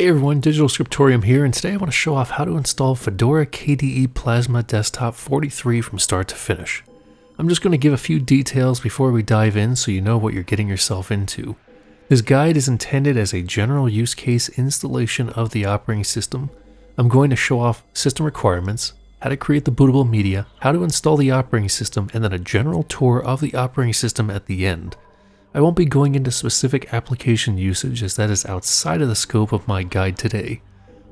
Hey everyone, Digital Scriptorium here, and today I want to show off how to install Fedora KDE Plasma Desktop 43 from start to finish. I'm just going to give a few details before we dive in so you know what you're getting yourself into. This guide is intended as a general use case installation of the operating system. I'm going to show off system requirements, how to create the bootable media, how to install the operating system, and then a general tour of the operating system at the end. I won't be going into specific application usage as that is outside of the scope of my guide today.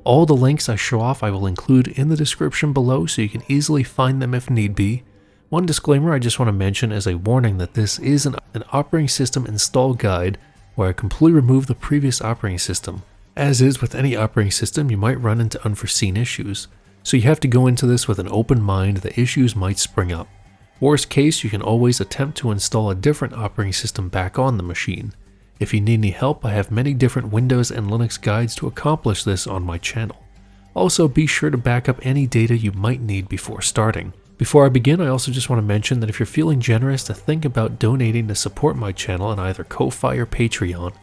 All the links I show off I will include in the description below so you can easily find them if need be. One disclaimer I just want to mention as a warning that this is an operating system install guide where I completely remove the previous operating system. As is with any operating system, you might run into unforeseen issues, so you have to go into this with an open mind that issues might spring up. Worst case, you can always attempt to install a different operating system back on the machine. If you need any help, I have many different Windows and Linux guides to accomplish this on my channel. Also, be sure to back up any data you might need before starting. Before I begin, I also just want to mention that if you're feeling generous to think about donating to support my channel on either Ko-Fi or Patreon,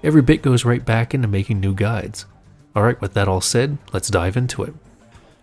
every bit goes right back into making new guides. Alright, with that all said, let's dive into it.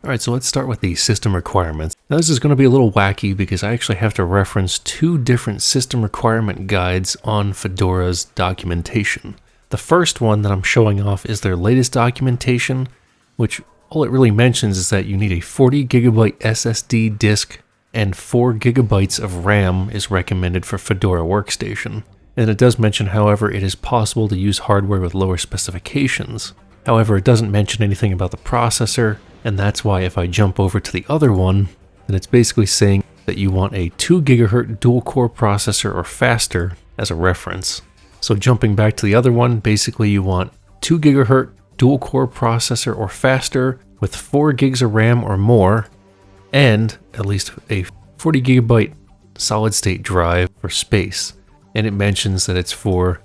Alright, so let's start with the system requirements. Now this is going to be a little wacky because I actually have to reference two different system requirement guides on Fedora's documentation. The first one that I'm showing off is their latest documentation, which all it really mentions is that you need a 40 gigabyte SSD disk and 4 gigabytes of RAM is recommended for Fedora Workstation. And it does mention, however, it is possible to use hardware with lower specifications. However, it doesn't mention anything about the processor, and that's why if I jump over to the other one, then it's basically saying that you want a 2 GHz dual-core processor or faster as a reference. So jumping back to the other one, basically you want 2 GHz dual-core processor or faster with 4 gigs of RAM or more, and at least a 40 gigabyte solid-state drive for space. And it mentions that it's for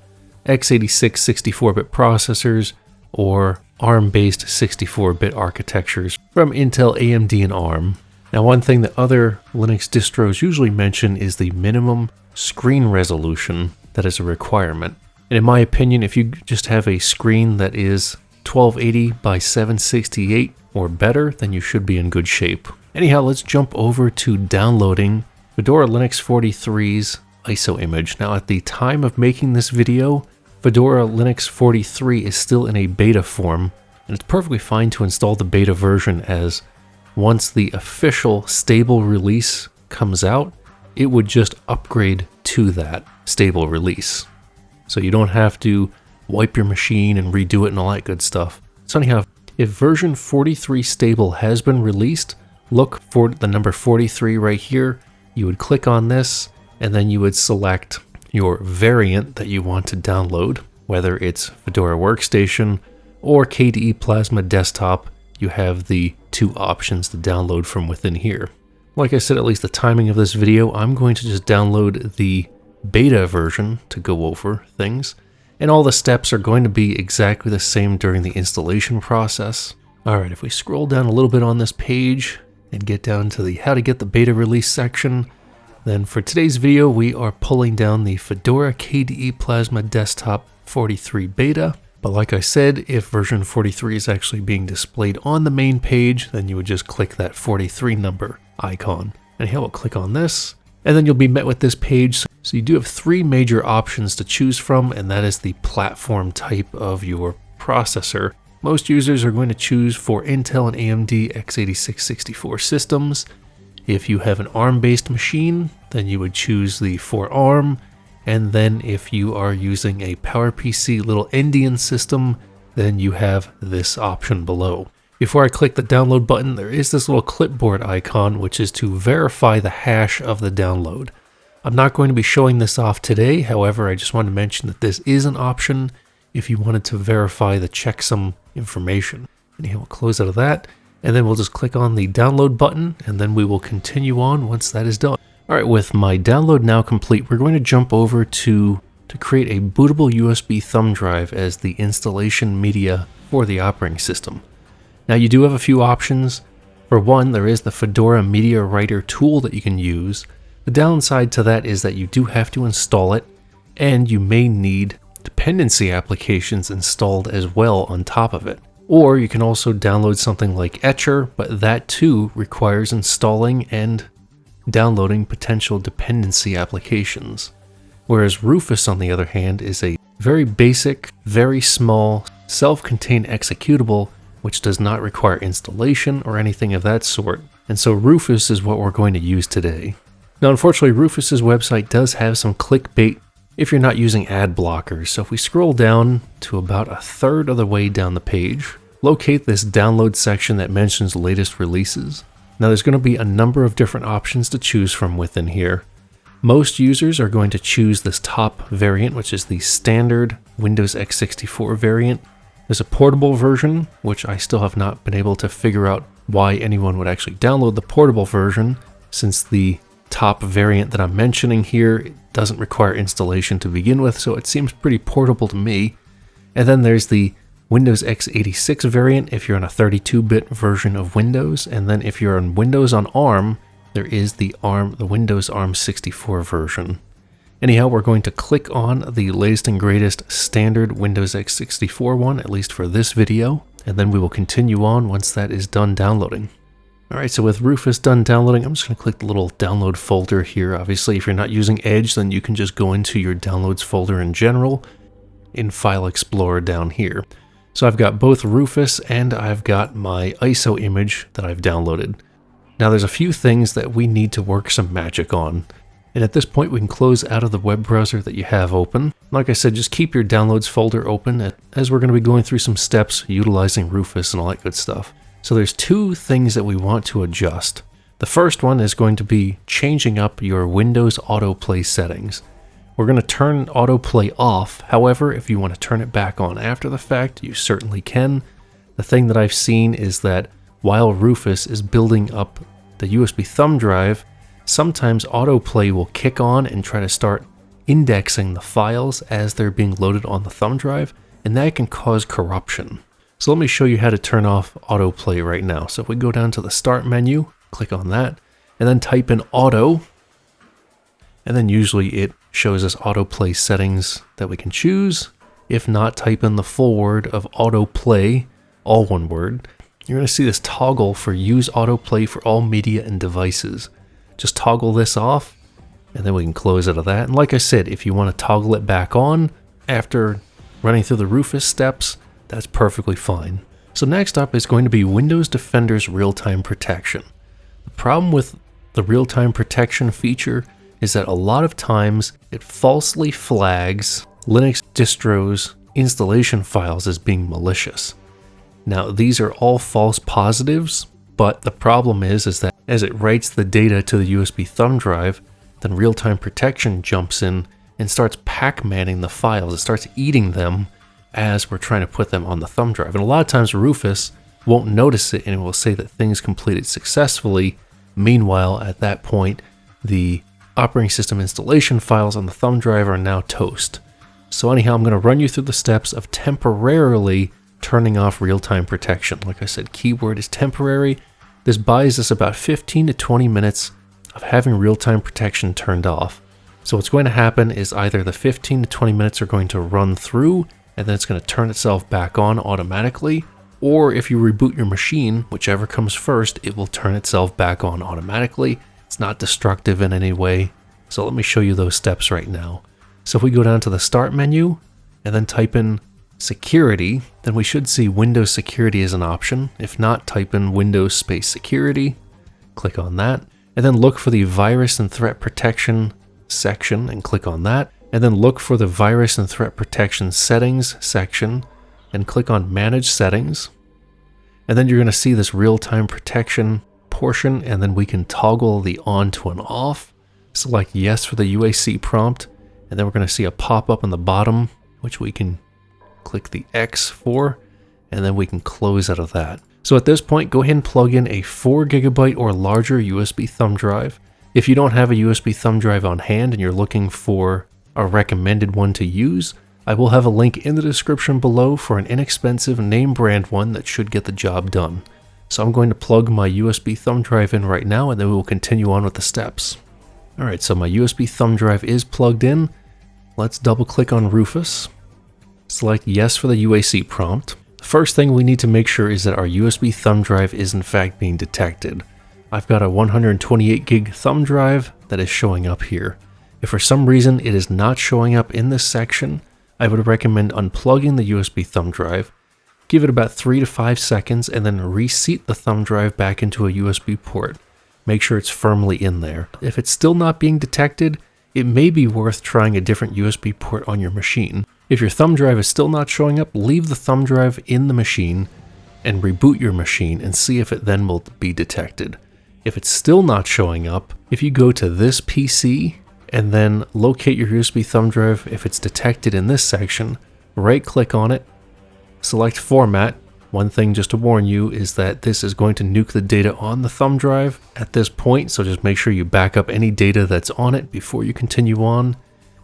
x86 64-bit processors or ARM-based 64-bit architectures from Intel, AMD, and ARM. Now, one thing that other Linux distros usually mention is the minimum screen resolution that is a requirement. And in my opinion, if you just have a screen that is 1280 by 768 or better, then you should be in good shape. Anyhow, let's jump over to downloading Fedora Linux 43's ISO image. Now, at the time of making this video, Fedora Linux 43 is still in a beta form, and it's perfectly fine to install the beta version as once the official stable release comes out, it would just upgrade to that stable release. So you don't have to wipe your machine and redo it and all that good stuff. So anyhow, if version 43 stable has been released, look for the number 43 right here. You would click on this, and then you would select your variant that you want to download, whether it's Fedora Workstation or KDE Plasma Desktop. You have the two options to download from within here. Like I said, at least the timing of this video, I'm going to just download the beta version to go over things, and all the steps are going to be exactly the same during the installation process. Alright, if we scroll down a little bit on this page and get down to the how to get the beta release section, then for today's video, we are pulling down the Fedora KDE Plasma Desktop 43 beta. But like I said, if version 43 is actually being displayed on the main page, then you would just click that 43 number icon. Anyhow, we'll click on this, and then you'll be met with this page. So you do have three major options to choose from, and that is the platform type of your processor. Most users are going to choose for Intel and AMD x86 64 systems. If you have an ARM-based machine, then you would choose the for ARM, and then if you are using a PowerPC little Endian system, then you have this option below. Before I click the download button, there is this little clipboard icon, which is to verify the hash of the download. I'm not going to be showing this off today, however, I just wanted to mention that this is an option if you wanted to verify the checksum information. Anyhow, we'll close out of that. And then we'll just click on the download button, and then we will continue on once that is done. Alright, with my download now complete, we're going to jump over to create a bootable USB thumb drive as the installation media for the operating system. Now you do have a few options. For one, there is the Fedora Media Writer tool that you can use. The downside to that is that you do have to install it, and you may need dependency applications installed as well on top of it. Or you can also download something like Etcher, but that too requires installing and downloading potential dependency applications. Whereas Rufus, on the other hand, is a very basic, very small, self-contained executable which does not require installation or anything of that sort. And so Rufus is what we're going to use today. Now, unfortunately, Rufus's website does have some clickbait if you're not using ad blockers. So if we scroll down to about a third of the way down the page, locate this download section that mentions latest releases. Now there's going to be a number of different options to choose from within here. Most users are going to choose this top variant, which is the standard Windows x64 variant. There's a portable version, which I still have not been able to figure out why anyone would actually download the portable version, since the top variant that I'm mentioning here doesn't require installation to begin with, so it seems pretty portable to me. And then there's the Windows x86 variant if you're on a 32-bit version of Windows, and then if you're on Windows on ARM, there is the Windows ARM 64 version. Anyhow, we're going to click on the latest and greatest standard Windows x64 one, at least for this video, and then we will continue on once that is done downloading. Alright, so with Rufus done downloading, I'm just going to click the little download folder here. Obviously, if you're not using Edge, then you can just go into your downloads folder in general in File Explorer down here. So I've got both Rufus and I've got my ISO image that I've downloaded. Now there's a few things that we need to work some magic on. And at this point, we can close out of the web browser that you have open. Like I said, just keep your downloads folder open as we're going to be going through some steps utilizing Rufus and all that good stuff. So there's two things that we want to adjust. The first one is going to be changing up your Windows autoplay settings. We're going to turn autoplay off. However, if you want to turn it back on after the fact, you certainly can. The thing that I've seen is that while Rufus is building up the USB thumb drive, sometimes autoplay will kick on and try to start indexing the files as they're being loaded on the thumb drive, and that can cause corruption. So let me show you how to turn off autoplay right now. So if we go down to the start menu, click on that, and then type in auto, and then usually it shows us autoplay settings that we can choose. If not, type in the full word of autoplay, all one word. You're going to see this toggle for use autoplay for all media and devices. Just toggle this off, and then we can close out of that. And like I said, if you want to toggle it back on after running through the Rufus steps, that's perfectly fine. So next up is going to be Windows Defender's real-time protection. The problem with the real-time protection feature is that a lot of times it falsely flags Linux distros installation files as being malicious. Now, these are all false positives, but the problem is that as it writes the data to the USB thumb drive, then real-time protection jumps in and starts pac-manning the files. It starts eating them as we're trying to put them on the thumb drive. And a lot of times Rufus won't notice it and it will say that things completed successfully. Meanwhile, at that point, the operating system installation files on the thumb drive are now toast. So anyhow, I'm going to run you through the steps of temporarily turning off real-time protection. Like I said, keyword is temporary. This buys us about 15 to 20 minutes of having real-time protection turned off. So what's going to happen is either the 15 to 20 minutes are going to run through and then it's going to turn itself back on automatically, or if you reboot your machine, whichever comes first, it will turn itself back on automatically. It's not destructive in any way. So let me show you those steps right now. So if we go down to the start menu and then type in security, then we should see Windows security as an option. If not, type in Windows space security, click on that, and then look for the virus and threat protection section and click on that, and then look for the virus and threat protection settings section and click on manage settings. And then you're going to see this real-time protection portion, and then we can toggle the on to an off. Select yes for the UAC prompt, and then we're going to see a pop-up on the bottom, which we can click the X for, and then we can close out of that. So at this point, go ahead and plug in a 4 GB or larger USB thumb drive. If you don't have a USB thumb drive on hand and you're looking for a recommended one to use, I will have a link in the description below for an inexpensive name brand one that should get the job done. So I'm going to plug my USB thumb drive in right now, and then we will continue on with the steps. Alright, so my USB thumb drive is plugged in. Let's double click on Rufus. Select yes for the UAC prompt. The first thing we need to make sure is that our USB thumb drive is in fact being detected. I've got a 128 gig thumb drive that is showing up here. If for some reason it is not showing up in this section, I would recommend unplugging the USB thumb drive, give it about 3 to 5 seconds, and then reseat the thumb drive back into a USB port. Make sure it's firmly in there. If it's still not being detected, it may be worth trying a different USB port on your machine. If your thumb drive is still not showing up, leave the thumb drive in the machine and reboot your machine and see if it then will be detected. If it's still not showing up, if you go to this PC and then locate your USB thumb drive, if it's detected in this section, right click on it, select format. One thing just to warn you is that this is going to nuke the data on the thumb drive at this point, so just make sure you back up any data that's on it before you continue on.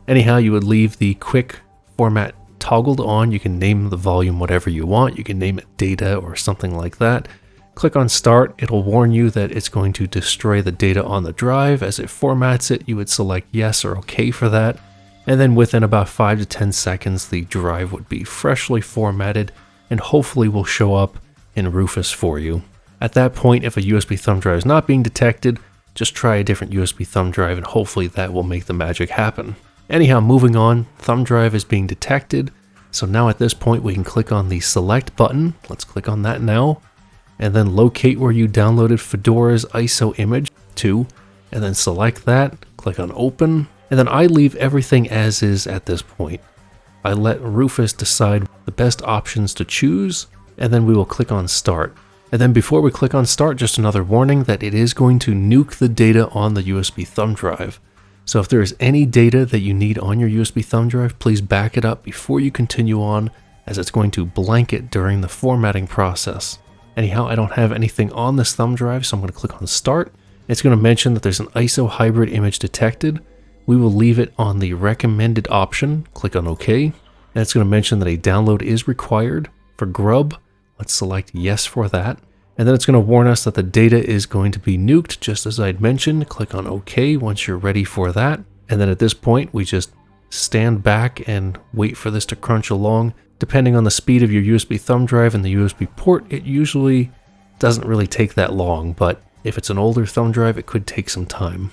Anyhow, you would leave the quick format toggled on. You can name the volume whatever you want. You can name it data or something like that. Click on start. It'll warn you that it's going to destroy the data on the drive. As it formats it, you would select yes or okay for that. And then within about 5 to 10 seconds, the drive would be freshly formatted and hopefully will show up in Rufus for you. At that point, if a USB thumb drive is not being detected, just try a different USB thumb drive and hopefully that will make the magic happen. Anyhow, moving on, thumb drive is being detected. So now at this point, we can click on the select button. Let's click on that now. And then locate where you downloaded Fedora's ISO image to, and then select that, click on open. And then I leave everything as is at this point. I let Rufus decide the best options to choose, and then we will click on start. And then before we click on start, just another warning that it is going to nuke the data on the USB thumb drive. So if there is any data that you need on your USB thumb drive, please back it up before you continue on, as it's going to blank it during the formatting process. Anyhow, I don't have anything on this thumb drive, so I'm going to click on start. It's going to mention that there's an ISO hybrid image detected. We will leave it on the recommended option, click on OK. And it's going to mention that a download is required. For Grub, let's select yes for that. And then it's going to warn us that the data is going to be nuked, just as I'd mentioned. Click on OK once you're ready for that. And then at this point, we just stand back and wait for this to crunch along. Depending on the speed of your USB thumb drive and the USB port, it usually doesn't really take that long, but if it's an older thumb drive, it could take some time.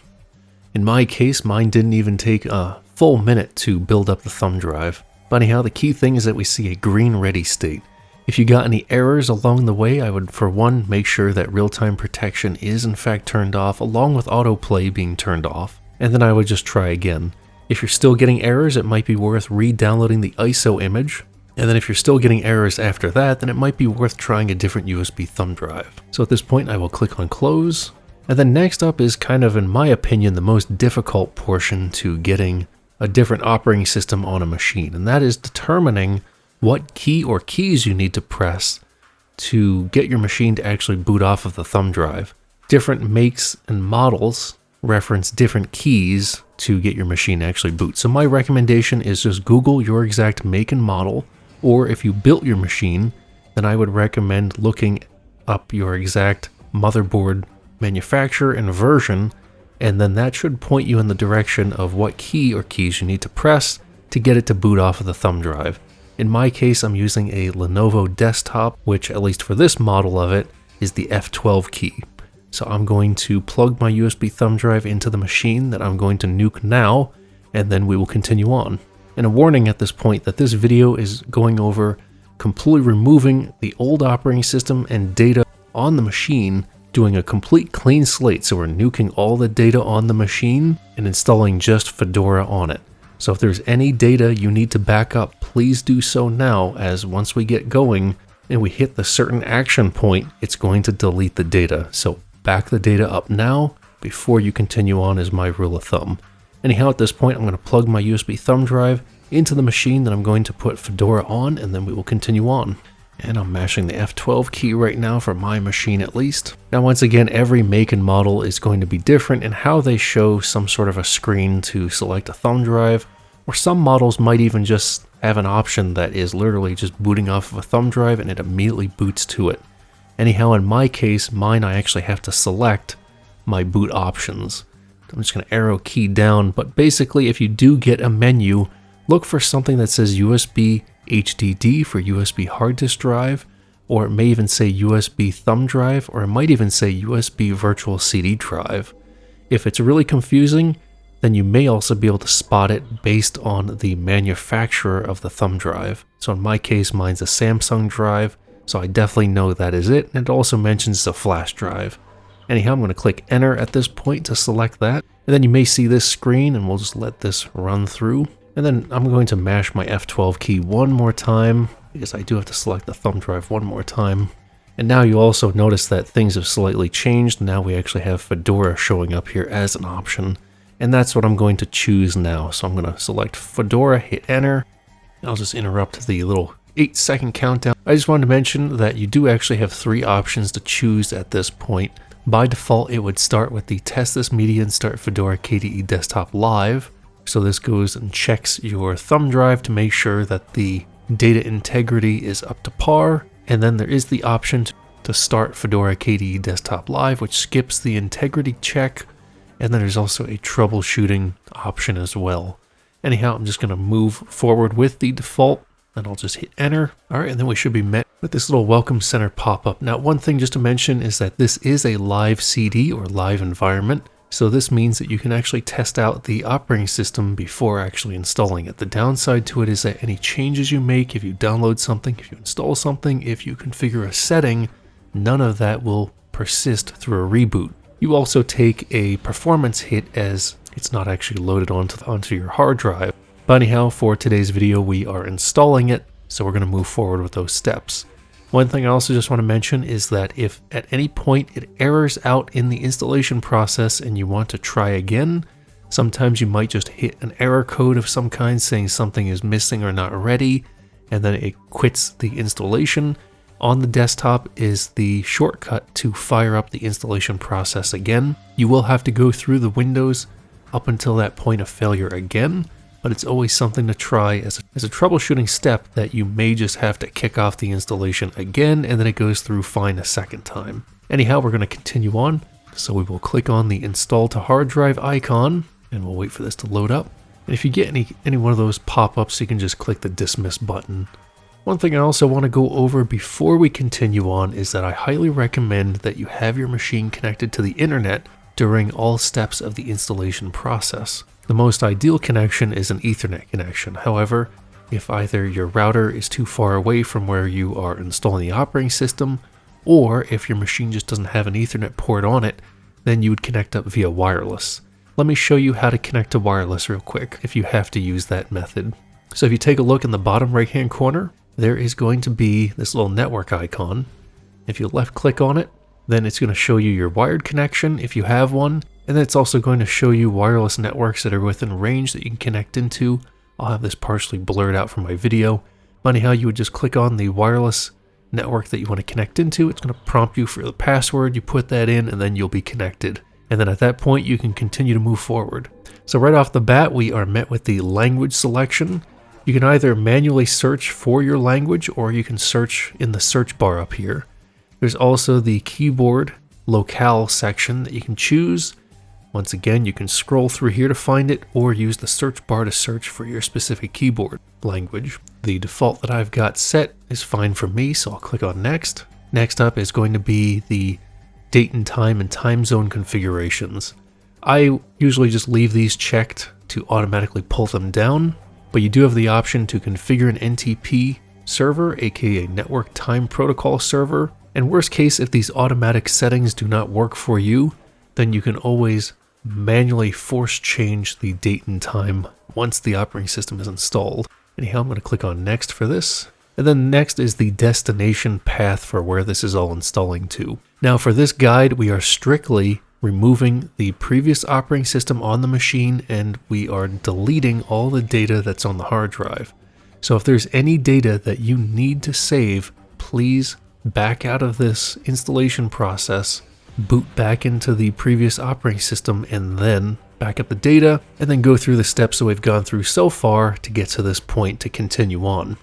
In my case, mine didn't even take a full minute to build up the thumb drive. But anyhow, the key thing is that we see a green ready state. If you got any errors along the way, I would for one make sure that real-time protection is in fact turned off, along with autoplay being turned off, and then I would just try again. If you're still getting errors, it might be worth re-downloading the ISO image. And then if you're still getting errors after that, then it might be worth trying a different USB thumb drive. So at this point, I will click on close. And then next up is kind of, in my opinion, the most difficult portion to getting a different operating system on a machine. And that is determining what key or keys you need to press to get your machine to actually boot off of the thumb drive. Different makes and models reference different keys to get your machine to actually boot. So my recommendation is just Google your exact make and model, or if you built your machine, then I would recommend looking up your exact motherboard manufacturer and version, and then that should point you in the direction of what key or keys you need to press to get it to boot off of the thumb drive. In my case, I'm using a Lenovo desktop, which at least for this model of it is the F12 key. So I'm going to plug my USB thumb drive into the machine that I'm going to nuke now, and then we will continue on. And a warning at this point that this video is going over completely removing the old operating system and data on the machine, doing a complete clean slate. So we're nuking all the data on the machine and installing just Fedora on it. So if there's any data you need to back up, please do so now, as once we get going and we hit the certain action point, it's going to delete the data. So back the data up now before you continue on is my rule of thumb. Anyhow, at this point, I'm going to plug my USB thumb drive into the machine that I'm going to put Fedora on, and then we will continue on. And I'm mashing the F12 key right now for my machine at least. Now, once again, every make and model is going to be different in how they show some sort of a screen to select a thumb drive, or some models might even just have an option that is literally just booting off of a thumb drive and it immediately boots to it. Anyhow, in my case, mine I actually have to select my boot options. I'm just going to arrow key down, but basically if you do get a menu, look for something that says USB HDD for USB hard disk drive, or it may even say USB thumb drive, or it might even say USB virtual CD drive. If it's really confusing, then you may also be able to spot it based on the manufacturer of the thumb drive. So in my case, mine's a Samsung drive, so I definitely know that is it, and it also mentions a flash drive. Anyhow, I'm going to click enter at this point to select that, and then you may see this screen, and we'll just let this run through. And then I'm going to mash my F12 key one more time, because I do have to select the thumb drive one more time. And now you also notice that things have slightly changed. Now we actually have Fedora showing up here as an option. And that's what I'm going to choose now. So I'm going to select Fedora, hit enter. I'll just interrupt the little 8-second countdown. I just wanted to mention that you do actually have 3 options to choose at this point. By default, it would start with the test this media and start Fedora KDE Desktop Live. So this goes and checks your thumb drive to make sure that the data integrity is up to par. And then there is the option to start Fedora KDE Desktop Live, which skips the integrity check. And then there's also a troubleshooting option as well. Anyhow, I'm just going to move forward with the default, and I'll just hit enter. All right, and then we should be met with this little welcome center pop-up. Now, one thing just to mention is that this is a live CD or live environment. So this means that you can actually test out the operating system before actually installing it. The downside to it is that any changes you make, if you download something, if you install something, if you configure a setting, none of that will persist through a reboot. You also take a performance hit as it's not actually loaded onto your hard drive. But anyhow, for today's video, we are installing it, so we're going to move forward with those steps. One thing I also just want to mention is that if at any point it errors out in the installation process and you want to try again, sometimes you might just hit an error code of some kind saying something is missing or not ready, and then it quits the installation. On the desktop is the shortcut to fire up the installation process again. You will have to go through the windows up until that point of failure again, but it's always something to try as a troubleshooting step that you may just have to kick off the installation again, and then it goes through fine a second time. Anyhow, we're going to continue on, so we will click on the install to hard drive icon, and we'll wait for this to load up. And if you get any one of those pop-ups, you can just click the dismiss button. One thing I also want to go over before we continue on is that I highly recommend that you have your machine connected to the internet during all steps of the installation process. The most ideal connection is an Ethernet connection. However, if either your router is too far away from where you are installing the operating system, or if your machine just doesn't have an Ethernet port on it, then you would connect up via wireless. Let me show you how to connect to wireless real quick if you have to use that method. So if you take a look in the bottom right hand corner, there is going to be this little network icon. If you left click on it, then it's going to show you your wired connection if you have one, and then it's also going to show you wireless networks that are within range that you can connect into. I'll have this partially blurred out from my video. But anyhow, you would just click on the wireless network that you want to connect into. It's going to prompt you for the password. You put that in, and then you'll be connected. And then at that point, you can continue to move forward. So right off the bat, we are met with the language selection. You can either manually search for your language, or you can search in the search bar up here. There's also the keyboard locale section that you can choose. Once again, you can scroll through here to find it, or use the search bar to search for your specific keyboard language. The default that I've got set is fine for me, so I'll click on next. Next up is going to be the date and time zone configurations. I usually just leave these checked to automatically pull them down, but you do have the option to configure an NTP server, aka Network Time Protocol server. And worst case, if these automatic settings do not work for you, then you can always manually force change the date and time once the operating system is installed. Anyhow, I'm going to click on next for this. And then next is the destination path for where this is all installing to. Now for this guide, we are strictly removing the previous operating system on the machine, and we are deleting all the data that's on the hard drive. So if there's any data that you need to save, please back out of this installation process, boot back into the previous operating system, and then back up the data, and then go through the steps that we've gone through so far to get to this point to continue on.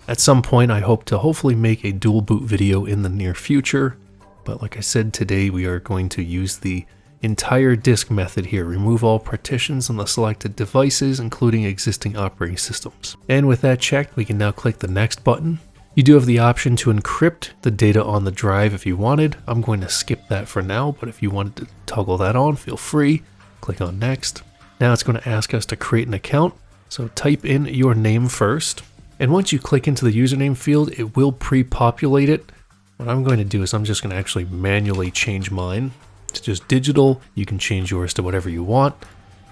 At some point, I hope to hopefully make a dual boot video in the near future. But like I said, today we are going to use the entire disk method here. Remove all partitions on the selected devices, including existing operating systems. And with that checked, we can now click the next button. You do have the option to encrypt the data on the drive if you wanted. I'm going to skip that for now, but if you wanted to toggle that on, feel free. Click on next. Now it's going to ask us to create an account. So type in your name first. And once you click into the username field, it will pre-populate it. What I'm going to do is I'm just going to actually manually change mine. It's just digital. You can change yours to whatever you want.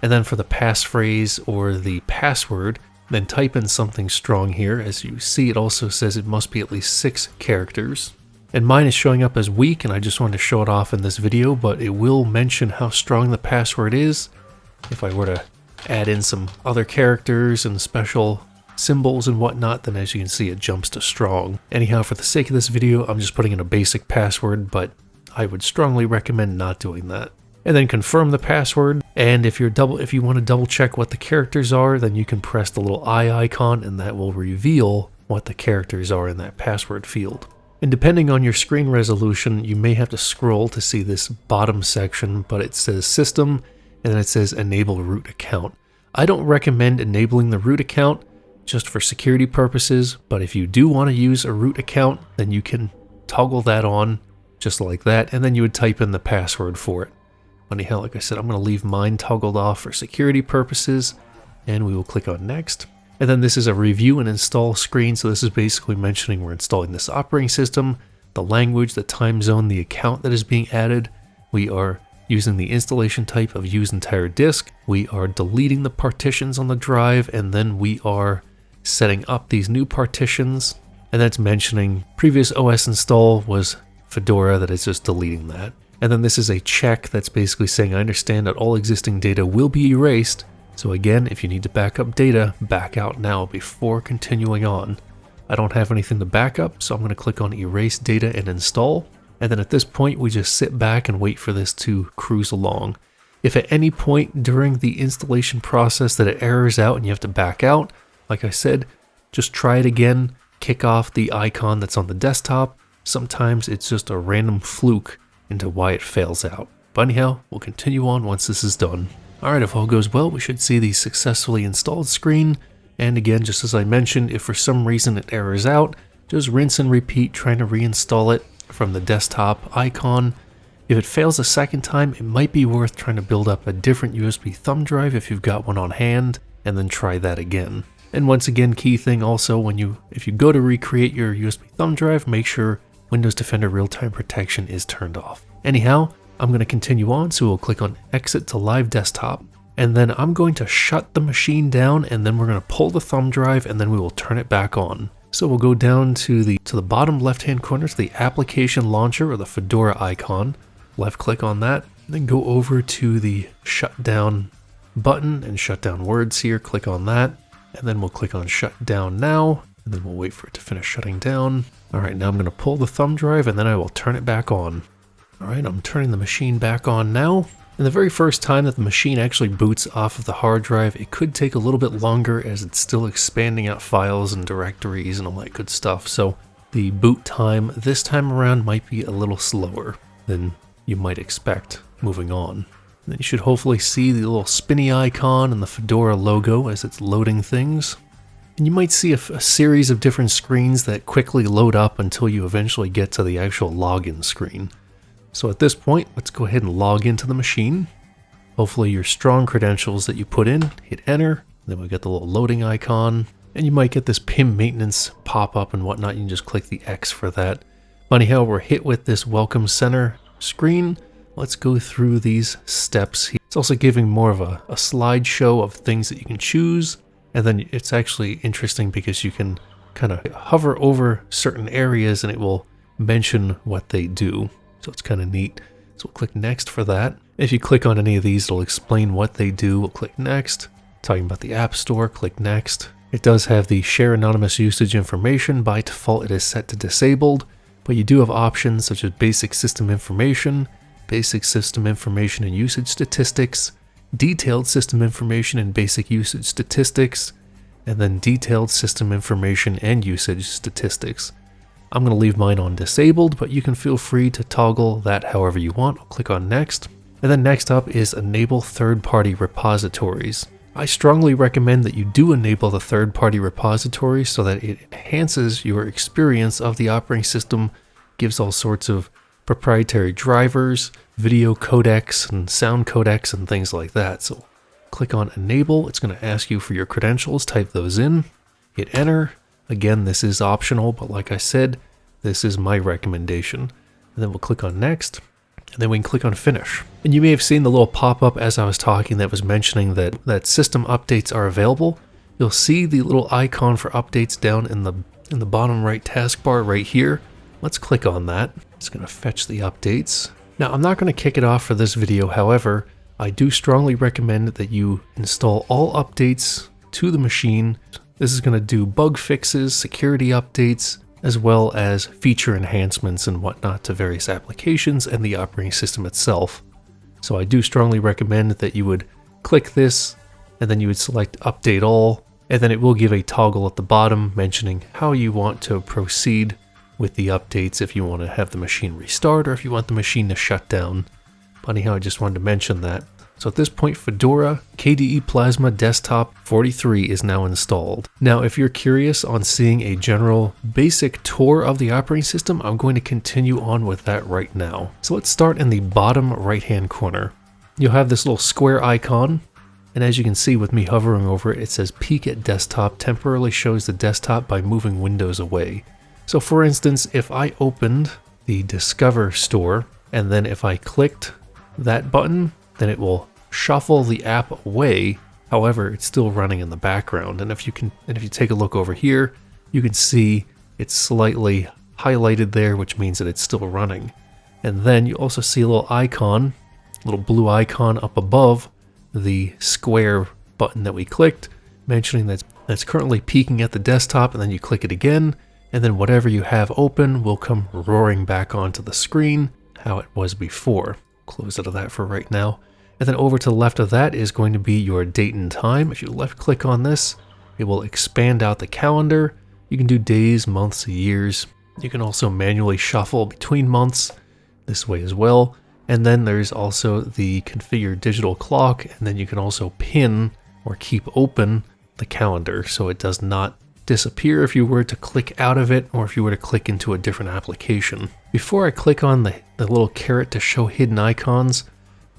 And then for the passphrase or the password, then type in something strong here. As you see, it also says it must be at least 6 characters. And mine is showing up as weak, and I just wanted to show it off in this video, but it will mention how strong the password is. If I were to add in some other characters and special symbols and whatnot, then as you can see, it jumps to strong. Anyhow, for the sake of this video, I'm just putting in a basic password, but I would strongly recommend not doing that. And then confirm the password, and if you want to double check what the characters are, then you can press the little eye icon and that will reveal what the characters are in that password field. And depending on your screen resolution, you may have to scroll to see this bottom section, but it says system and then it says enable root account. I don't recommend enabling the root account just for security purposes, but if you do want to use a root account, then you can toggle that on just like that, and then you would type in the password for it. Anyhow, like I said, I'm going to leave mine toggled off for security purposes, and we will click on next. And then this is a review and install screen, so this is basically mentioning we're installing this operating system, the language, the time zone, the account that is being added. We are using the installation type of use entire disk. We are deleting the partitions on the drive, and then we are setting up these new partitions. And that's mentioning previous OS install was Fedora, that is just deleting that. And then this is a check that's basically saying, I understand that all existing data will be erased. So again, if you need to back up data, back out now before continuing on. I don't have anything to back up, so I'm going to click on erase data and install. And then at this point, we just sit back and wait for this to cruise along. If at any point during the installation process that it errors out and you have to back out, like I said, just try it again, kick off the icon that's on the desktop. Sometimes it's just a random fluke into why it fails out. But anyhow, we'll continue on once this is done. Alright, if all goes well, we should see the successfully installed screen. And again, just as I mentioned, if for some reason it errors out, just rinse and repeat trying to reinstall it from the desktop icon. If it fails a second time, it might be worth trying to build up a different USB thumb drive if you've got one on hand, and then try that again. And once again, key thing also, if you go to recreate your USB thumb drive, make sure Windows Defender real-time protection is turned off. Anyhow, I'm going to continue on, so we'll click on exit to live desktop, and then I'm going to shut the machine down, and then we're going to pull the thumb drive, and then we will turn it back on. So we'll go down to the bottom left-hand corner to the application launcher or the Fedora icon. Left click on that, and then go over to the shutdown button and shut down words here. Click on that, and then we'll click on shut down now, and then we'll wait for it to finish shutting down. Alright, now I'm going to pull the thumb drive and then I will turn it back on. Alright, I'm turning the machine back on now. And the very first time that the machine actually boots off of the hard drive, it could take a little bit longer as it's still expanding out files and directories and all that good stuff. So the boot time this time around might be a little slower than you might expect moving on. And then you should hopefully see the little spinny icon and the Fedora logo as it's loading things. And you might see a series of different screens that quickly load up until you eventually get to the actual login screen. So at this point, let's go ahead and log into the machine. Hopefully your strong credentials that you put in, hit enter, then we get the little loading icon, and you might get this PIM maintenance pop up and whatnot. You can just click the X for that. Anyhow, we're hit with this welcome center screen. Let's go through these steps here. It's also giving more of a slideshow of things that you can choose. And then it's actually interesting because you can kind of hover over certain areas and it will mention what they do. So it's kind of neat. So we'll click next for that. If you click on any of these, it'll explain what they do. We'll click next. Talking about the App Store, click next. It does have the share anonymous usage information. By default, it is set to disabled, but you do have options such as basic system information and usage statistics, detailed system information and basic usage statistics, and then detailed system information and usage statistics. I'm going to leave mine on disabled, but you can feel free to toggle that however you want. I'll click on next. And then next up is enable third-party repositories. I strongly recommend that you do enable the third-party repository so that it enhances your experience of the operating system, gives all sorts of proprietary drivers, video codecs and sound codecs and things like that. So click on enable. It's going to ask you for your credentials, type those in, hit enter. Again, this is optional, but like I said, this is my recommendation. And then we'll click on next, and then we can click on finish. And you may have seen the little pop-up as I was talking that was mentioning that system updates are available. You'll see the little icon for updates down in the bottom right taskbar right here. Let's click on that. It's going to fetch the updates. Now, I'm not going to kick it off for this video. However, I do strongly recommend that you install all updates to the machine. This is going to do bug fixes, security updates, as well as feature enhancements and whatnot to various applications and the operating system itself. So I do strongly recommend that you would click this, and then you would select Update All, and then it will give a toggle at the bottom mentioning how you want to proceed with the updates, if you want to have the machine restart or if you want the machine to shut down. But anyhow, I just wanted to mention that. So at this point, Fedora KDE Plasma Desktop 43 is now installed. Now, if you're curious on seeing a general basic tour of the operating system, I'm going to continue on with that right now. So let's start in the bottom right-hand corner. You'll have this little square icon, and as you can see with me hovering over it, it says Peek at Desktop temporarily shows the desktop by moving windows away. So for instance, if I opened the Discover store, and then if I clicked that button, then it will shuffle the app away. However, it's still running in the background. And if you take a look over here, you can see it's slightly highlighted there, which means that it's still running. And then you also see a little icon, a little blue icon up above the square button that we clicked, mentioning that's currently peeking at the desktop, and then you click it again, and then whatever you have open will come roaring back onto the screen, how it was before. Close out of that for right now. And then over to the left of that is going to be your date and time. If you left click on this, it will expand out the calendar. You can do days, months, years. You can also manually shuffle between months this way as well. And then there's also the configure digital clock, and then you can also pin or keep open the calendar so it does not disappear if you were to click out of it or if you were to click into a different application. Before I click on the little caret to show hidden icons,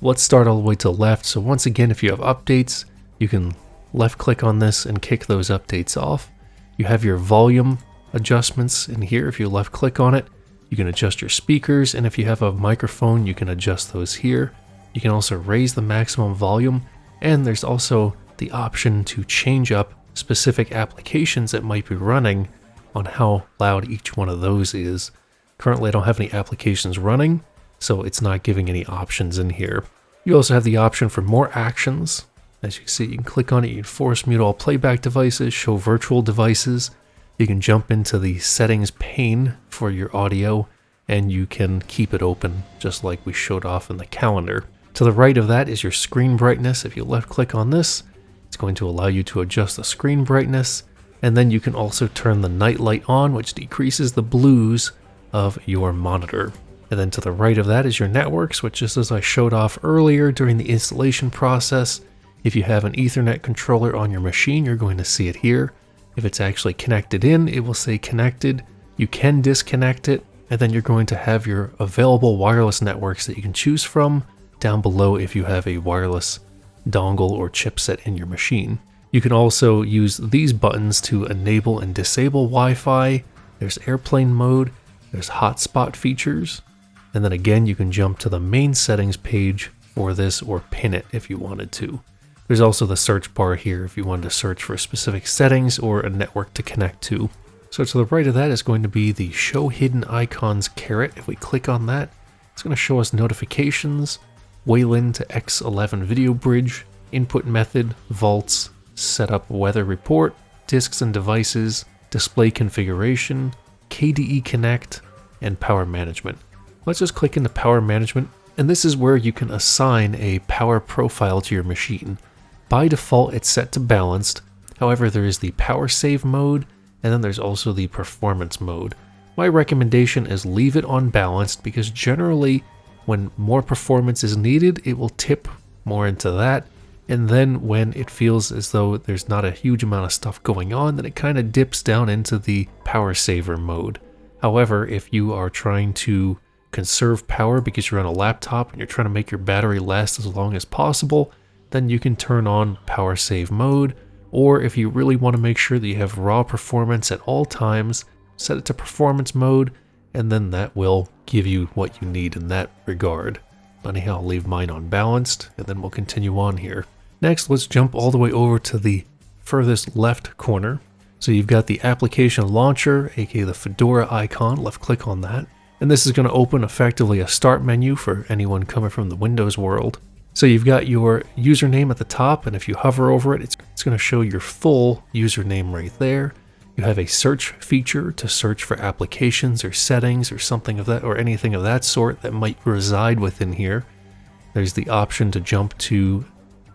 let's start all the way to the left. So once again, if you have updates, you can left click on this and kick those updates off. You have your volume adjustments in here. If you left click on it, you can adjust your speakers, and if you have a microphone, you can adjust those here. You can also raise the maximum volume, and there's also the option to change up specific applications that might be running on how loud each one of those is. Currently, I don't have any applications running, so it's not giving any options in here. You also have the option for more actions. As you can see, you can click on it, you can force mute all playback devices, show virtual devices. You can jump into the settings pane for your audio, and you can keep it open just like we showed off in the calendar. To the right of that is your screen brightness. If you left click on this, it's going to allow you to adjust the screen brightness, and then you can also turn the night light on, which decreases the blues of your monitor. And then to the right of that is your networks, which, just as I showed off earlier during the installation process, if you have an Ethernet controller on your machine, you're going to see it here. If it's actually connected in, it will say connected. You can disconnect it, and then you're going to have your available wireless networks that you can choose from down below if you have a wireless dongle or chipset in your machine. You can also use these buttons to enable and disable Wi-Fi. There's airplane mode, there's hotspot features, and then again you can jump to the main settings page for this or pin it if you wanted to. There's also the search bar here if you wanted to search for specific settings or a network to connect to. So to the right of that is going to be the show hidden icons caret. If we click on that, it's going to show us notifications, Wayland to X11 video bridge, input method, vaults, setup weather report, disks and devices, display configuration, KDE Connect, and power management. Let's just click into power management, and this is where you can assign a power profile to your machine. By default, it's set to balanced. However, there is the power save mode, and then there's also the performance mode. My recommendation is leave it on balanced because generally When more performance is needed, it will tip more into that. And then when it feels as though there's not a huge amount of stuff going on, then it kind of dips down into the power saver mode. However, if you are trying to conserve power because you're on a laptop and you're trying to make your battery last as long as possible, then you can turn on power save mode. Or if you really want to make sure that you have raw performance at all times, set it to performance mode, and then that will give you what you need in that regard. Anyhow, I'll leave mine on balanced, and then we'll continue on here. Next, let's jump all the way over to the furthest left corner. So you've got the application launcher, aka the Fedora icon. Left click on that. And this is going to open effectively a start menu for anyone coming from the Windows world. So you've got your username at the top, and if you hover over it, it's going to show your full username right there. You have a search feature to search for applications or settings or something of that, or anything of that sort that might reside within here. There's the option to jump to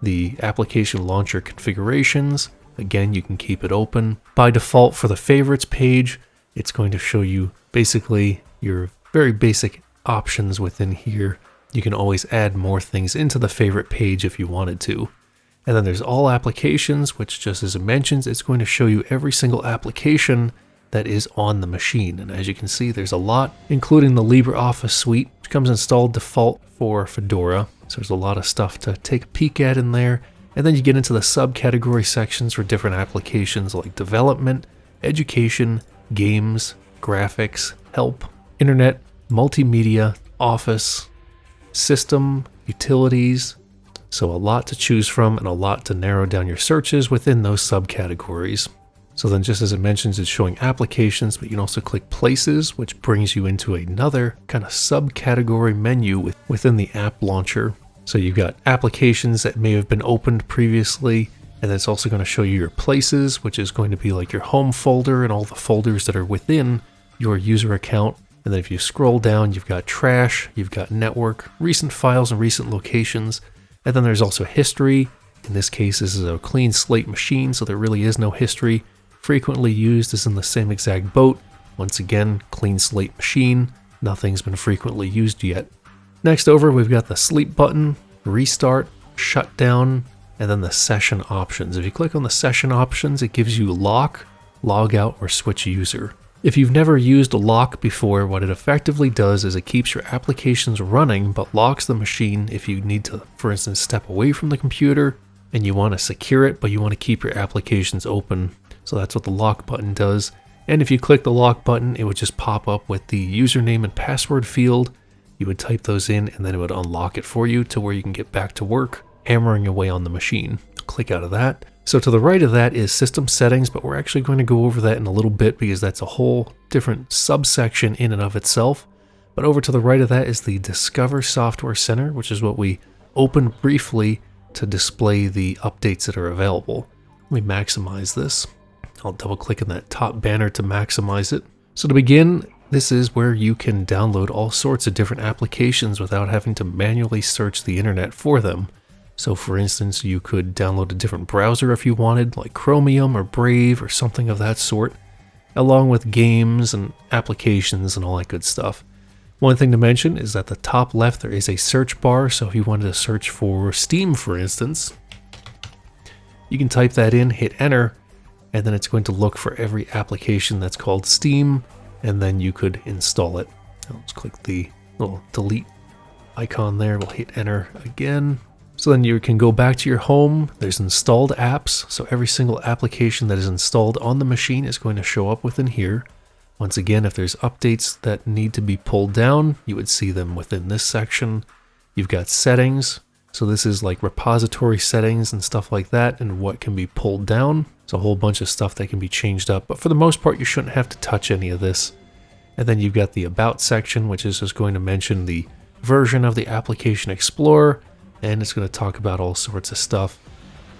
the application launcher configurations. Again, you can keep it open. By default, for the favorites page, it's going to show you basically your very basic options within here. You can always add more things into the favorite page if you wanted to. And then there's all applications, which just as it mentions, it's going to show you every single application that is on the machine. And as you can see, there's a lot, including the LibreOffice suite, which comes installed default for Fedora. So there's a lot of stuff to take a peek at in there. And then you get into the subcategory sections for different applications like development, education, games, graphics, help, internet, multimedia, office, system, utilities. So a lot to choose from and a lot to narrow down your searches within those subcategories. So then just as it mentions, it's showing applications, but you can also click places, which brings you into another kind of subcategory menu within the app launcher. So you've got applications that may have been opened previously, and it's also going to show you your places, which is going to be like your home folder and all the folders that are within your user account. And then if you scroll down, you've got trash, you've got network, recent files and recent locations. And then there's also history. In this case, this is a clean slate machine, so there really is no history. Frequently used is in the same exact boat. Once again, clean slate machine. Nothing's been frequently used yet. Next over, we've got the sleep button, restart, shutdown, and then the session options. If you click on the session options, it gives you lock, log out, or switch user. If you've never used a lock before, what it effectively does is it keeps your applications running, but locks the machine if you need to, for instance, step away from the computer and you want to secure it, but you want to keep your applications open. So that's what the lock button does. And if you click the lock button, it would just pop up with the username and password field. You would type those in and then it would unlock it for you to where you can get back to work, hammering away on the machine. Click out of that. So to the right of that is system settings, but we're actually going to go over that in a little bit because that's a whole different subsection in and of itself. But over to the right of that is the Discover Software Center, which is what we opened briefly to display the updates that are available. Let me maximize this. I'll double click on that top banner to maximize it. So to begin, this is where you can download all sorts of different applications without having to manually search the internet for them. So for instance, you could download a different browser if you wanted, like Chromium or Brave or something of that sort, along with games and applications and all that good stuff. One thing to mention is at the top left there is a search bar, so if you wanted to search for Steam, for instance, you can type that in, hit enter, and then it's going to look for every application that's called Steam, and then you could install it. Let's click the little delete icon there, we'll hit enter again. So then you can go back to your home, there's installed apps, so every single application that is installed on the machine is going to show up within here. Once again, if there's updates that need to be pulled down, you would see them within this section. You've got settings, so this is like repository settings and stuff like that, and what can be pulled down. It's a whole bunch of stuff that can be changed up, but for the most part, you shouldn't have to touch any of this. And then you've got the About section, which is just going to mention the version of the Application Explorer, and it's going to talk about all sorts of stuff.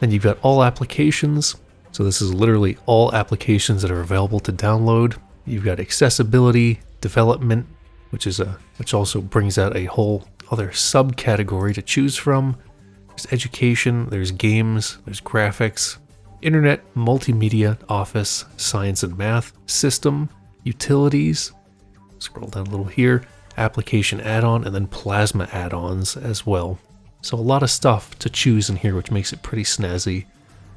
Then you've got all applications. So this is literally all applications that are available to download. You've got accessibility, development, which also brings out a whole other subcategory to choose from. There's education, there's games, there's graphics, internet, multimedia, office, science and math, system, utilities. Scroll down a little here. application add-on, and then Plasma add-ons as well. So a lot of stuff to choose in here, which makes it pretty snazzy.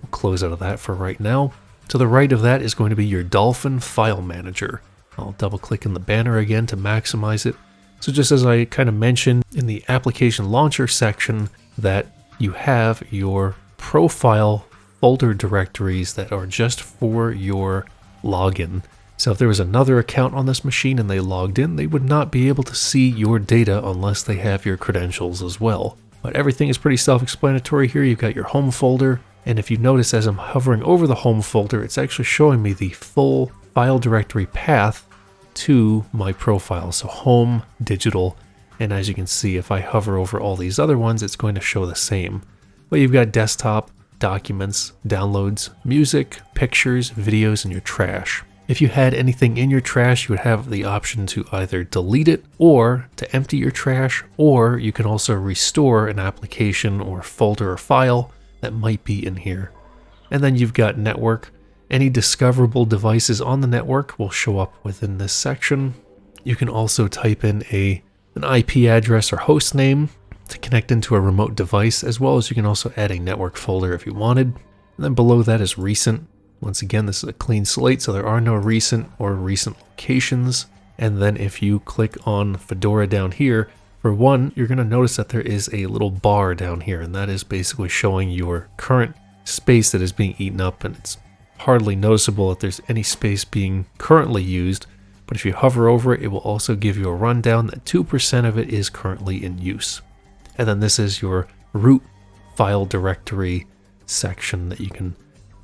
We'll close out of that for right now. To the right of that is going to be your Dolphin File Manager. I'll double click in the banner again to maximize it. So just as I kind of mentioned in the application launcher section, that you have your profile folder directories that are just for your login. So if there was another account on this machine and they logged in, they would not be able to see your data unless they have your credentials as well. But everything is pretty self-explanatory here. You've got your home folder, and if you notice as I'm hovering over the home folder, it's actually showing me the full file directory path to my profile. So home, digital, and as you can see, if I hover over all these other ones, it's going to show the same. But you've got desktop, documents, downloads, music, pictures, videos, and your trash. If you had anything in your trash, you would have the option to either delete it or to empty your trash, or you can also restore an application or folder or file that might be in here. And then you've got network. Any discoverable devices on the network will show up within this section. You can also type in an IP address or host name to connect into a remote device, as well as you can also add a network folder if you wanted. And then below that is recent. Once again, this is a clean slate, so there are no recent or recent locations. And then if you click on Fedora down here, for one, you're going to notice that there is a little bar down here, and that is basically showing your current space that is being eaten up, and it's hardly noticeable that there's any space being currently used. But if you hover over it, it will also give you a rundown that 2% of it is currently in use. And then this is your root file directory section that you can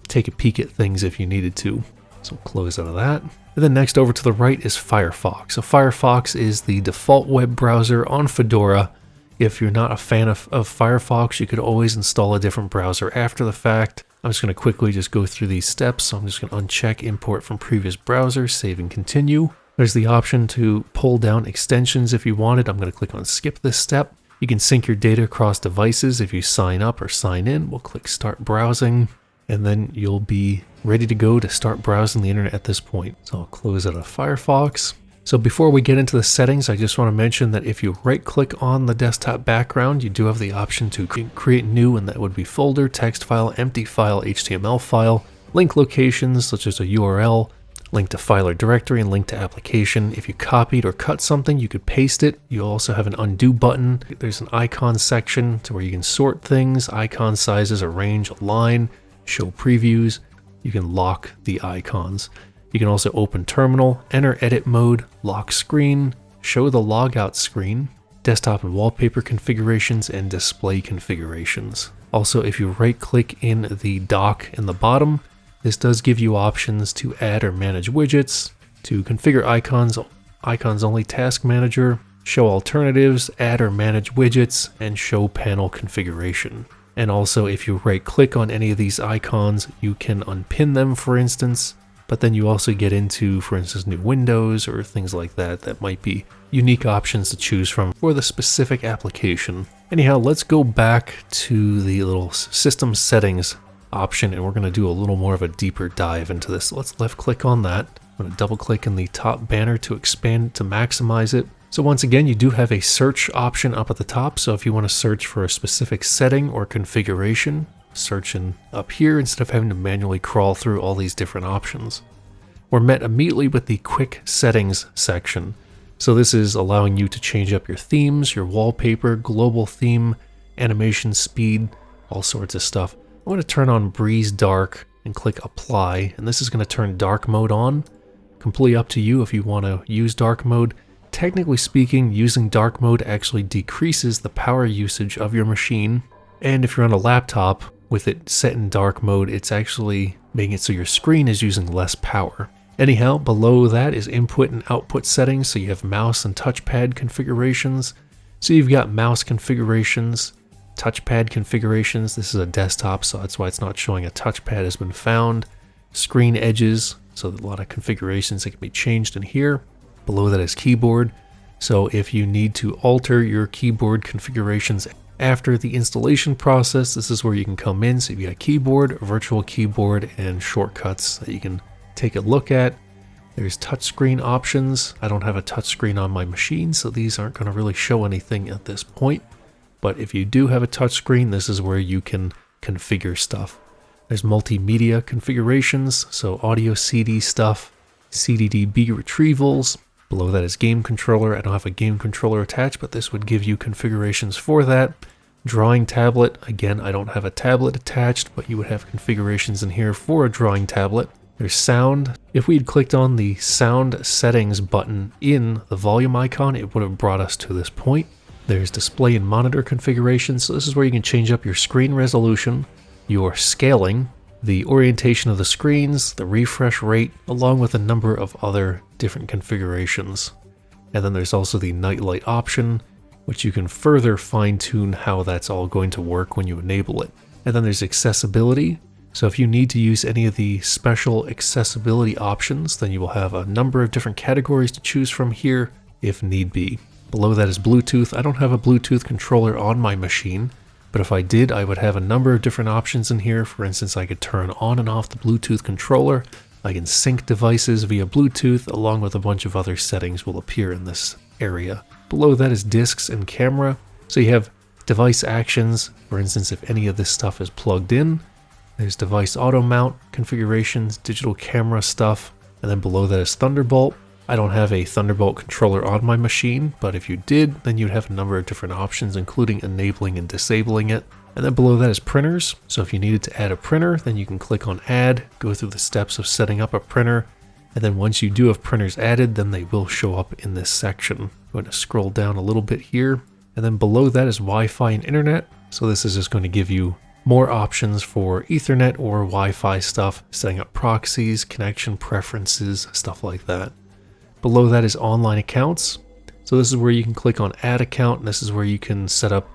take a peek at things if you needed to. So close out of that. And then next over to the right is Firefox. So Firefox is the default web browser on Fedora. If you're not a fan of Firefox, you could always install a different browser after the fact. I'm just going to quickly just go through these steps. So I'm just going to uncheck import from previous browser, save and continue. There's the option to pull down extensions if you wanted. I'm going to click on skip this step. You can sync your data across devices if you sign up or sign in. We'll click start browsing, and then you'll be ready to go to start browsing the internet at this point. So I'll close out of Firefox. So before we get into the settings, I just want to mention that if you right click on the desktop background, you do have the option to create new, and that would be folder, text file, empty file, HTML file, link locations such as a URL, link to file or directory, and link to application. If you copied or cut something, you could paste it. You also have an undo button. There's an icon section to where you can sort things, icon sizes, arrange, align, show previews. You can lock the icons. You can also open terminal, enter edit mode, lock screen, show the logout screen, desktop and wallpaper configurations, and display configurations. Also, if you right click in the dock in the bottom, this does give you options to add or manage widgets, to configure icons only task manager, show alternatives, add or manage widgets, and show panel configuration. And also, if you right click on any of these icons, you can unpin them, for instance, but then you also get into, for instance, new windows or things like that that might be unique options to choose from for the specific application. Anyhow, let's go back to the little system settings option, and we're going to do a little more of a deeper dive into this. Let's left click on that. I'm going to double click in the top banner to expand to maximize it. So once again, you do have a search option up at the top. So if you want to search for a specific setting or configuration, search up here instead of having to manually crawl through all these different options. We're met immediately with the quick settings section. So this is allowing you to change up your themes, your wallpaper, global theme, animation speed, all sorts of stuff. I'm going to turn on Breeze Dark and click apply, and this is going to turn dark mode on. Completely up to you if you want to use dark mode. Technically speaking, using dark mode actually decreases the power usage of your machine, and if you're on a laptop with it set in dark mode, it's actually making it so your screen is using less power. Anyhow, below that is input and output settings, so you have mouse and touchpad configurations. So you've got mouse configurations, touchpad configurations. This is a desktop, so that's why it's not showing a touchpad has been found. Screen edges, so a lot of configurations that can be changed in here. Below that is keyboard, so if you need to alter your keyboard configurations after the installation process, this is where you can come in. So you've got keyboard, virtual keyboard, and shortcuts that you can take a look at. There's touchscreen options. I don't have a touchscreen on my machine, so these aren't going to really show anything at this point. But if you do have a touchscreen, this is where you can configure stuff. There's multimedia configurations, so audio CD stuff, CDDB retrievals. Below that is game controller. I don't have a game controller attached, but this would give you configurations for that. Drawing tablet. Again, I don't have a tablet attached, but you would have configurations in here for a drawing tablet. There's sound. If we had clicked on the sound settings button in the volume icon, it would have brought us to this point. There's display and monitor configurations. So this is where you can change up your screen resolution, your scaling, the orientation of the screens, the refresh rate, along with a number of other different configurations. And then there's also the nightlight option, which you can further fine-tune how that's all going to work when you enable it. And then there's accessibility. So if you need to use any of the special accessibility options, then you will have a number of different categories to choose from here if need be. Below that is Bluetooth. I don't have a Bluetooth controller on my machine, but if I did, I would have a number of different options in here. For instance, I could turn on and off the Bluetooth controller. I can sync devices via Bluetooth, along with a bunch of other settings will appear in this area. Below that is disks and camera. So you have device actions. For instance, if any of this stuff is plugged in, there's device auto mount configurations, digital camera stuff, and then below that is Thunderbolt. I don't have a Thunderbolt controller on my machine, but if you did, then you'd have a number of different options, including enabling and disabling it. And then below that is printers. So if you needed to add a printer, then you can click on add, go through the steps of setting up a printer, and then once you do have printers added, then they will show up in this section. I'm going to scroll down a little bit here, and then below that is Wi-Fi and internet. So this is just going to give you more options for Ethernet or Wi-Fi stuff, setting up proxies, connection preferences, stuff like that. Below that is online accounts. So this is where you can click on add account, and this is where you can set up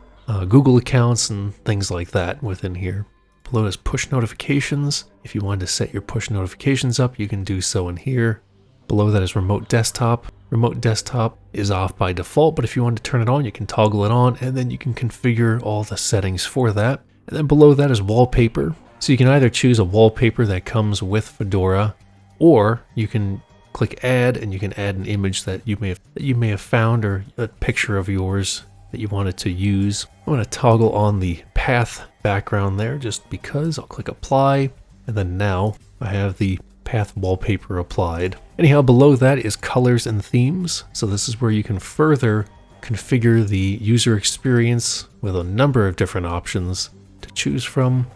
Google accounts and things like that within here. Below is push notifications. If you wanted to set your push notifications up, you can do so in here. Below that is remote desktop. Remote desktop is off by default, but if you want to turn it on, you can toggle it on, and then you can configure all the settings for that. And then below that is wallpaper. So you can either choose a wallpaper that comes with Fedora, or you can click add and you can add an image that you may have found, or a picture of yours that you wanted to use. I'm going to toggle on the path background there just because. I'll click apply, and then now I have the path wallpaper applied. Anyhow, below that is colors and themes. So this is where you can further configure the user experience with a number of different options to choose from.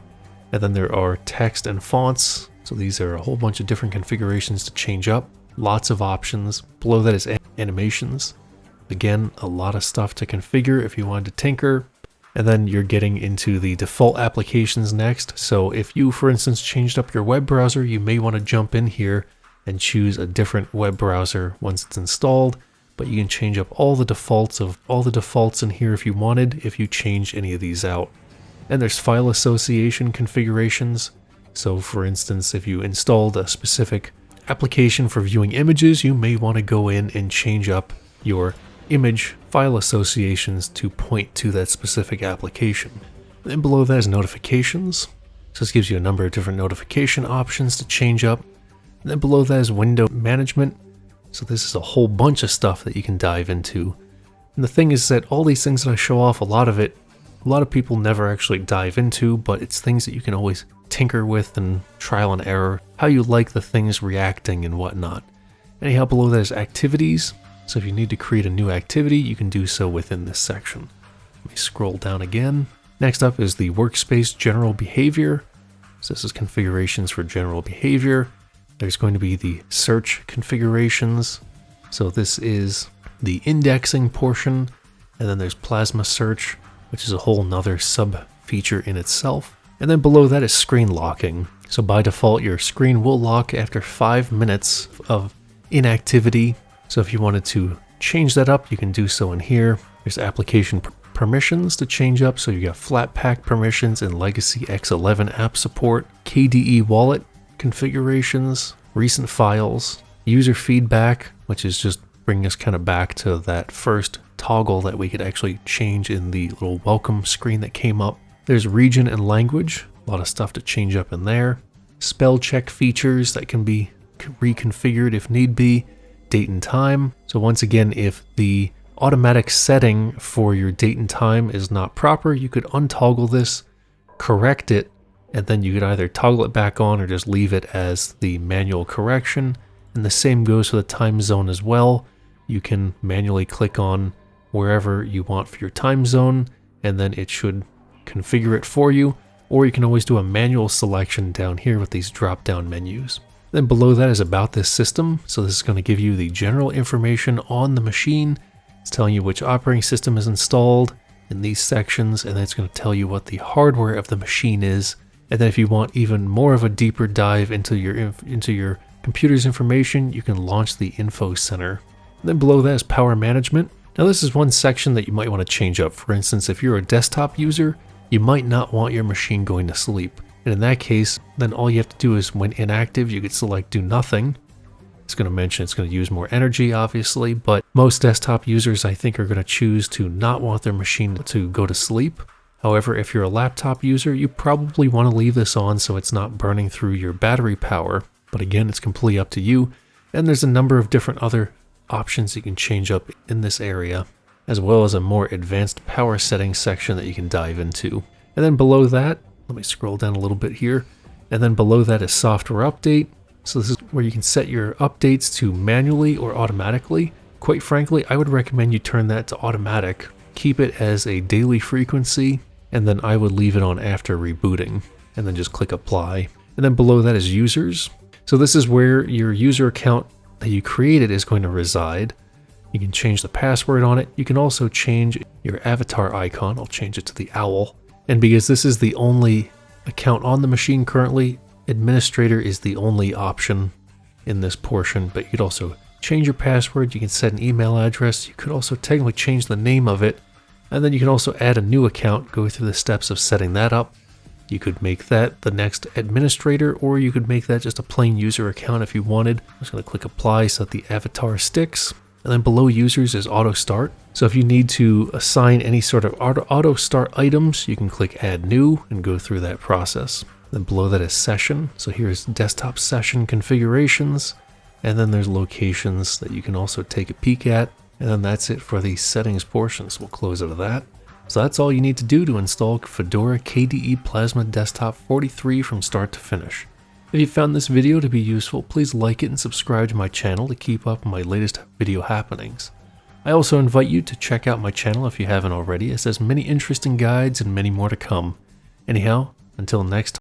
And then there are text and fonts. So these are a whole bunch of different configurations to change up. Lots of options. Below that is animations. Again, a lot of stuff to configure if you wanted to tinker. And then you're getting into the default applications next. So if you, for instance, changed up your web browser, you may want to jump in here and choose a different web browser once it's installed. But you can change up all the defaults in here if you wanted, if you change any of these out. And there's file association configurations. So for instance, if you installed a specific application for viewing images, you may want to go in and change up your image file associations to point to that specific application. Then below that is notifications. So this gives you a number of different notification options to change up. And then below that is window management. So this is a whole bunch of stuff that you can dive into. And the thing is that all these things that I show off, a lot of people never actually dive into, but it's things that you can always tinker with and trial and error, how you like the things reacting and whatnot. Anyhow, below that is activities. So if you need to create a new activity, you can do so within this section. Let me scroll down again. Next up is the workspace general behavior. So this is configurations for general behavior. There's going to be the search configurations. So this is the indexing portion. And then there's plasma search, which is a whole nother sub feature in itself. And then below that is screen locking. So by default, your screen will lock after 5 minutes of inactivity. So if you wanted to change that up, you can do so in here. There's application permissions to change up. So you got Flatpak permissions and Legacy X11 app support, KDE wallet configurations, recent files, user feedback, which is just bringing us kind of back to that first toggle that we could actually change in the little welcome screen that came up. There's region and language, a lot of stuff to change up in there. Spell check features that can be reconfigured if need be, date and time. So once again, if the automatic setting for your date and time is not proper, you could untoggle this, correct it, and then you could either toggle it back on or just leave it as the manual correction. And the same goes for the time zone as well. You can manually click on wherever you want for your time zone, and then it should configure it for you. Or you can always do a manual selection down here with these drop-down menus. Then below that is about this system. So this is going to give you the general information on the machine. It's telling you which operating system is installed in these sections, and then it's going to tell you what the hardware of the machine is. And then if you want even more of a deeper dive into your computer's information, you can launch the Info Center. And then below that is Power Management. Now this is one section that you might want to change up. For instance, if you're a desktop user, you might not want your machine going to sleep. And in that case, then all you have to do is, when inactive, you could select Do Nothing. It's going to mention it's going to use more energy, obviously, but most desktop users, I think, are going to choose to not want their machine to go to sleep. However, if you're a laptop user, you probably want to leave this on so it's not burning through your battery power. But again, it's completely up to you. And there's a number of different other options you can change up in this area, as well as a more advanced power settings section that you can dive into. And then below that, let me scroll down a little bit here. And then below that is Software Update. So this is where you can set your updates to manually or automatically. Quite frankly, I would recommend you turn that to automatic. Keep it as a daily frequency, and then I would leave it on after rebooting, and then just click Apply. And then below that is Users. So this is where your user account that you created is going to reside. You can change the password on it. You can also change your avatar icon. I'll change it to the owl. And because this is the only account on the machine currently, Administrator is the only option in this portion, but you could also change your password. You can set an email address. You could also technically change the name of it. And then you can also add a new account, go through the steps of setting that up. You could make that the next administrator, or you could make that just a plain user account if you wanted. I'm just going to click Apply so that the avatar sticks. And then below Users is Auto Start. So if you need to assign any sort of auto start items, you can click Add New and go through that process. Then below that is Session. So here's Desktop Session configurations. And then there's Locations that you can also take a peek at. And then that's it for the settings portion. So we'll close out of that. So that's all you need to do to install Fedora KDE Plasma Desktop 43 from start to finish. If you found this video to be useful, please like it and subscribe to my channel to keep up with my latest video happenings. I also invite you to check out my channel if you haven't already, as there's many interesting guides and many more to come. Anyhow, until next time.